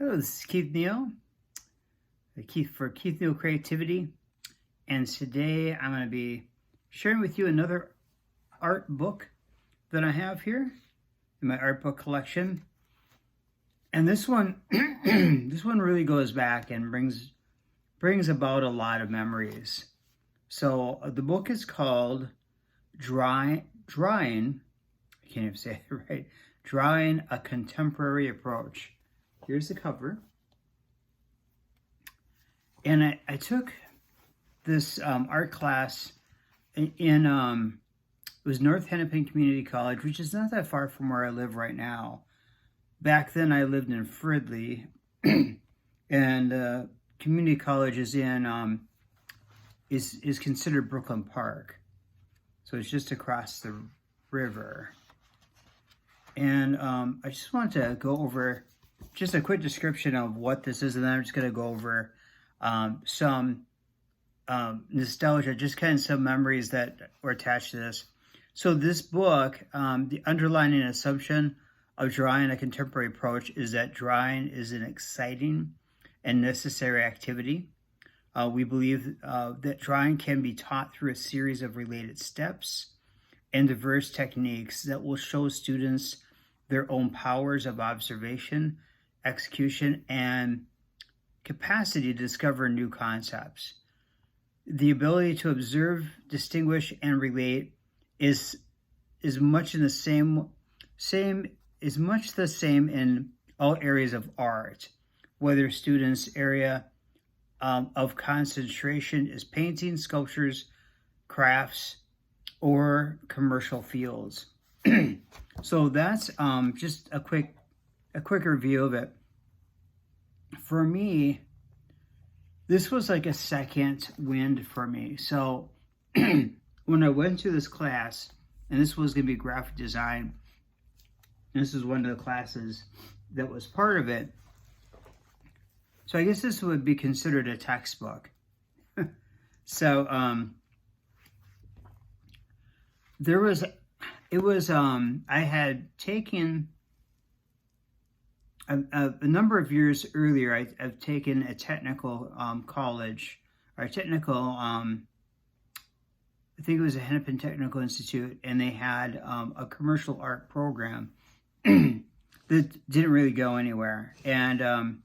Hello, this is Keith Neal, Keith Neal Creativity, and today I'm going to be sharing with you another art book that I have here in my art book collection. And this one, this one really goes back and brings about a lot of memories. So the book is called Drawing. I can't even say it right. Drawing a Contemporary Approach. Here's the cover. And I took this art class in it was North Hennepin Community College, which is not that far from where I live right now. Back then I lived in Fridley, and community college is in is considered Brooklyn Park. So it's just across the river. And I just want to go over just a quick description of what this is, and then I'm just going to go over some nostalgia, just kind of some memories that were attached to this. So this book, the underlying assumption of drawing a contemporary approach is that drawing is an exciting and necessary activity. We believe that drawing can be taught through a series of related steps and diverse techniques that will show students their own powers of observation, execution, and capacity to discover new concepts. The ability to observe, distinguish, and relate is much the same in all areas of art, whether students' area of concentration is painting, sculptures, crafts, or commercial fields. So that's just a quick review of it. For me, this was like a second wind for me. So when I went to this class, and this was going to be graphic design, and this is one of the classes that was part of it. So I guess this would be considered a textbook. So I had taken a number of years earlier, I've taken a technical college, or a technical, I think it was a Hennepin Technical Institute, and they had a commercial art program that didn't really go anywhere. And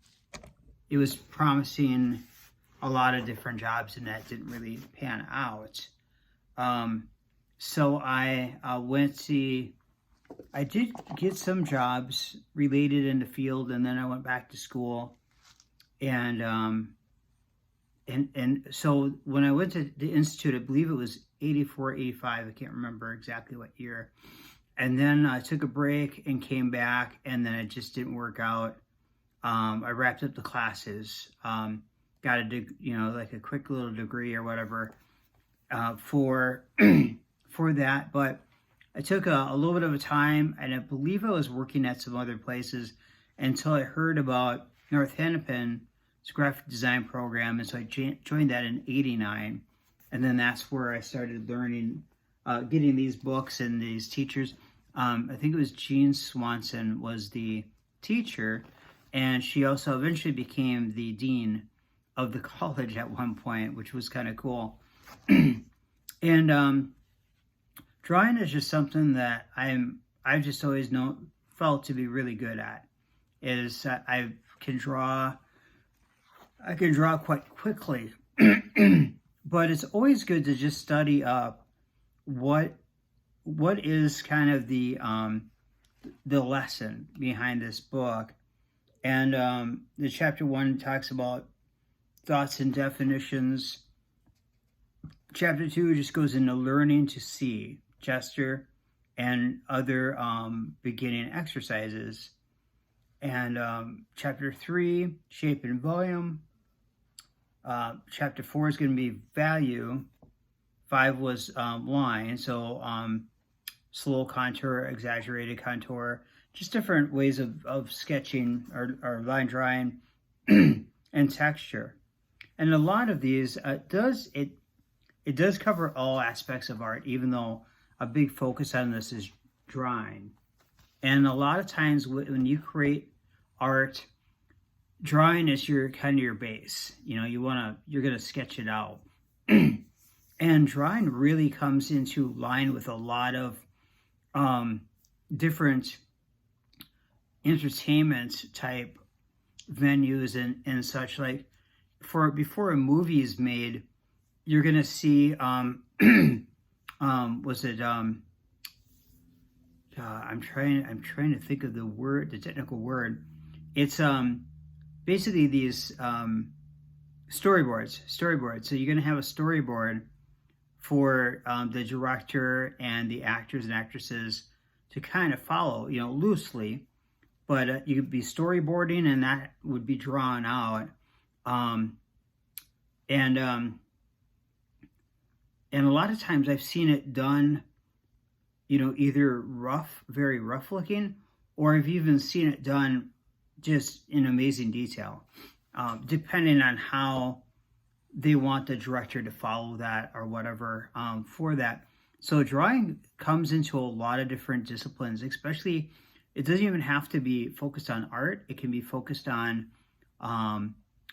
it was promising a lot of different jobs, and that didn't really pan out. So I I did get some jobs related in the field, and then I went back to school. And so when I went to the Institute, I believe it was 84, 85, I can't remember exactly what year. And then I took a break and came back, and then it just didn't work out. I wrapped up the classes, got like a quick little degree or whatever for that. But I took a little bit of a time, and I believe I was working at some other places until I heard about North Hennepin's graphic design program, and so I joined that in '89, and then that's where I started learning, getting these books and these teachers. I think it was Jean Swanson was the teacher, and she also eventually became the dean of the college at one point, which was kind of cool. And drawing is just something that I've just always felt to be really good at. I can draw quite quickly, but it's always good to just study up what is kind of the lesson behind this book. And the chapter 1 talks about thoughts and definitions. Chapter 2 just goes into learning to see, gesture, and other beginning exercises. And chapter 3, shape and volume. Chapter 4 is going to be value. 5 was line, so slow contour, exaggerated contour, just different ways of sketching or line drawing, and texture. And a lot of these it does cover all aspects of art, even though a big focus on this is drawing. And a lot of times when you create art, drawing is your kind of your base. You know, you're gonna sketch it out. And drawing really comes into line with a lot of different entertainment type venues and such. Like before a movie is made, you're gonna see was it I'm trying to think of the technical word. It's basically these storyboards. So you're gonna have a storyboard for the director and the actors and actresses to kind of follow, you know, loosely. But you could be storyboarding, and that would be drawn out. And a lot of times I've seen it done, you know, either rough, very rough looking, or I've even seen it done just in amazing detail, depending on how they want the director to follow that or whatever for that. So drawing comes into a lot of different disciplines, especially it doesn't even have to be focused on art. It can be focused on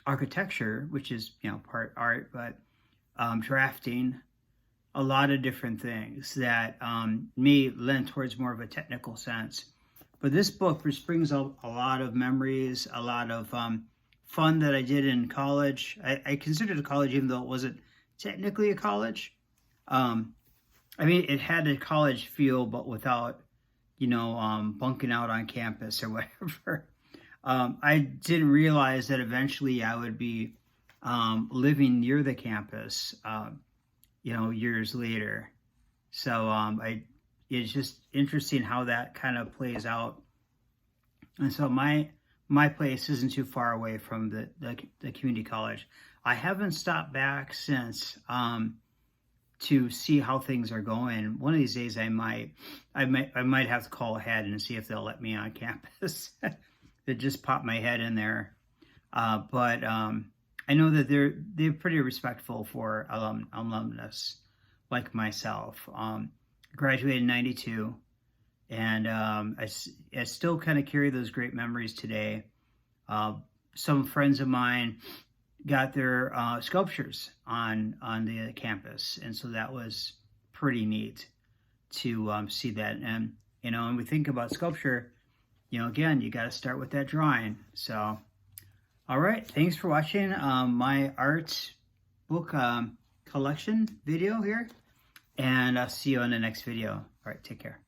architecture, which is, you know, part art, but drafting, a lot of different things that may lend towards more of a technical sense. But this book just brings a lot of memories, a lot of fun that I did in college. I considered it a college even though it wasn't technically a college. I mean, it had a college feel, but without, you know, bunking out on campus or whatever. I didn't realize that eventually I would be living near the campus, you know, years later. So it's just interesting how that kind of plays out. And so my place isn't too far away from the community college. I haven't stopped back since to see how things are going. One of these days I might have to call ahead and see if they'll let me on campus. That just popped my head in there. But I know that they're pretty respectful for alumnus like myself. Graduated in '92, and I still kind of carry those great memories today. Some friends of mine got their sculptures on the campus, and so that was pretty neat to see that. And you know, when we think about sculpture, you know, again, you got to start with that drawing. So, all right, thanks for watching my art book collection video here, and I'll see you on the next video. All right, take care.